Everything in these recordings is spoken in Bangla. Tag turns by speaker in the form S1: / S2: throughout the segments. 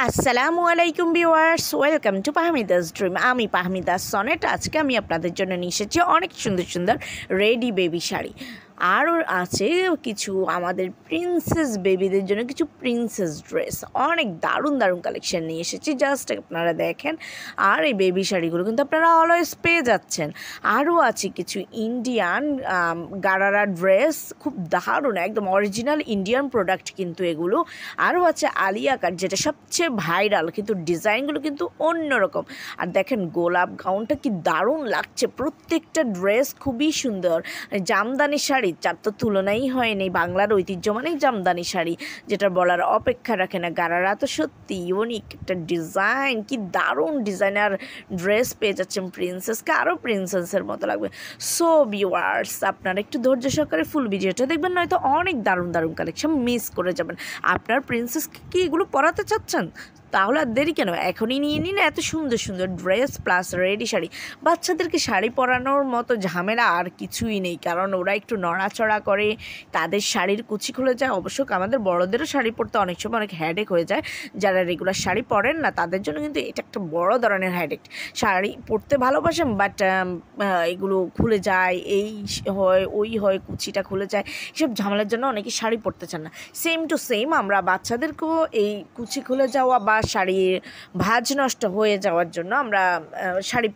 S1: আসসালামু আলাইকুম ভিউয়ার্স, ওয়েলকাম টু পাহমিদাস ড্রিম। আমি পাহমিদা সনেট। আজকে আমি আপনাদের জন্য নিয়ে এসেছি অনেক সুন্দর সুন্দর রেডি বেবি শাড়ি। আরও আছে কিছু আমাদের প্রিন্সেস বেবিদের জন্য কিছু প্রিন্সেস ড্রেস। অনেক দারুণ দারুণ কালেকশন নিয়ে এসেছি, জাস্ট আপনারা দেখেন। আর এই বেবি শাড়িগুলো কিন্তু আপনারা অলওয়েজ পেয়ে যাচ্ছেন। আরও আছে কিছু ইন্ডিয়ান গারারা ড্রেস, খুব দারুণ, একদম অরিজিনাল ইন্ডিয়ান প্রোডাক্ট কিন্তু এগুলো। আরও আছে আলিয়া কাট, যেটা সবচেয়ে ভাইরাল, কিন্তু ডিজাইনগুলো কিন্তু অন্যরকম। আর দেখেন গোলাপ গাউনটা কি দারুণ লাগছে, প্রত্যেকটা ড্রেস খুবই সুন্দর। জামদানি শাড়ি যার তো তুলনাই হয়নি, বাংলার ঐতিহ্য মানেই জামদানি শাড়ি, যেটা বলার অপেক্ষা রাখে না। গারারা তো সত্যি ইউনিক একটা ডিজাইন, কি দারুণ ডিজাইনার ড্রেস পেয়ে যাচ্ছেন প্রিন্সেসকে, আরও প্রিন্সেসের মতো লাগবে। সো ভিউয়ার্স, আপনারা একটু ধৈর্য সহকারে ফুল ভিডিওটা দেখবেন, নয়তো অনেক দারুণ দারুণ কালেকশন মিস করে যাবেন। আপনার প্রিন্সেসকে কি এগুলো পরাতে চাচ্ছেন? তাহলে আর দেরি কেন, এখনই নিয়ে নিন এত সুন্দর সুন্দর ড্রেস প্লাস রেডি শাড়ি। বাচ্চাদেরকে শাড়ি পরানোর মতো ঝামেলা আর কিছুই নেই, কারণ ওরা একটু নড়াচড়া করে, তাদের শাড়ির কুচি খুলে যায়। অবশ্য আমাদের বড়দেরও শাড়ি পরতে অনেক সময় অনেক হেডেক হয়ে যায়, যারা রেগুলার শাড়ি পরেন না তাদের জন্য কিন্তু এটা একটা বড় ধরনের হেডেক। শাড়ি পরতে ভালোবাসেন, বাট এগুলো খুলে যায়, এই হয় ওই হয়, কুচিটা খুলে যায়, এসব ঝামেলার জন্য অনেকে শাড়ি পরতে চান না। সেম টু সেম আমরা বাচ্চাদেরকেও এই কুচি খুলে যাওয়া বা শাড়ির ভাঁজ নষ্ট হয়ে যাওয়ার জন্য আমরা শাড়ি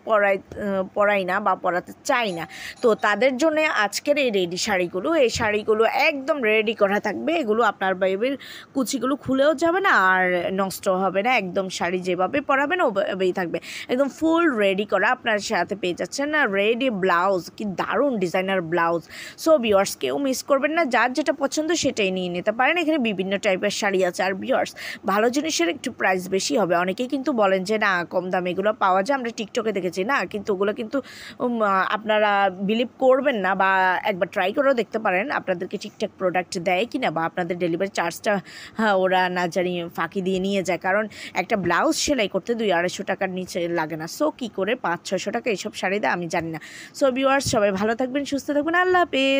S1: পরাই না বা পরাতে চাই না। তো তাদের জন্য আজকের এই রেডি শাড়িগুলো, এই শাড়িগুলো একদম রেডি করা থাকবে। এগুলো আপনার বেবির কুচিগুলো খুলেও যাবে না আর নষ্ট হবে না, একদম শাড়ি যেভাবে পরাবেন ওভাবেই থাকবে, একদম ফুল রেডি করা। আপনার সাথে পেয়ে যাচ্ছেন না রেডি ব্লাউজ, কি দারুণ ডিজাইনার ব্লাউজ। সো ভিউয়ার্স, কেউ মিস করবেন না, যার যেটা পছন্দ সেটাই নিয়ে নিতে পারেন। এখানে বিভিন্ন টাইপের শাড়ি আছে। আর ভিউয়ার্স, ভালো জিনিসের একটু প্রাইস বেশি হবে। অনেকেই কিন্তু বলেন যে না কম দামে এগুলো পাওয়া যায়, আমরা টিকটকে দেখেছি না, কিন্তু ওগুলো কিন্তু আপনারা বিলিভ করবেন না, বা একবার ট্রাই করেও দেখতে পারেন আপনাদেরকে ঠিকঠাক প্রোডাক্ট দেয় কি না, বা আপনাদের ডেলিভারি চার্জটা ওরা না জানি ফাঁকি দিয়ে নিয়ে যায়। কারণ একটা ব্লাউজ সেলাই করতে 200-250 টাকার নিচে লাগে না। সো কী করে 500-600 টাকা এইসব শাড়ি দেয় আমি জানি না। সো ভিউয়ার্স, সবাই ভালো থাকবেন, সুস্থ থাকবেন, আল্লাহ হাফেজ।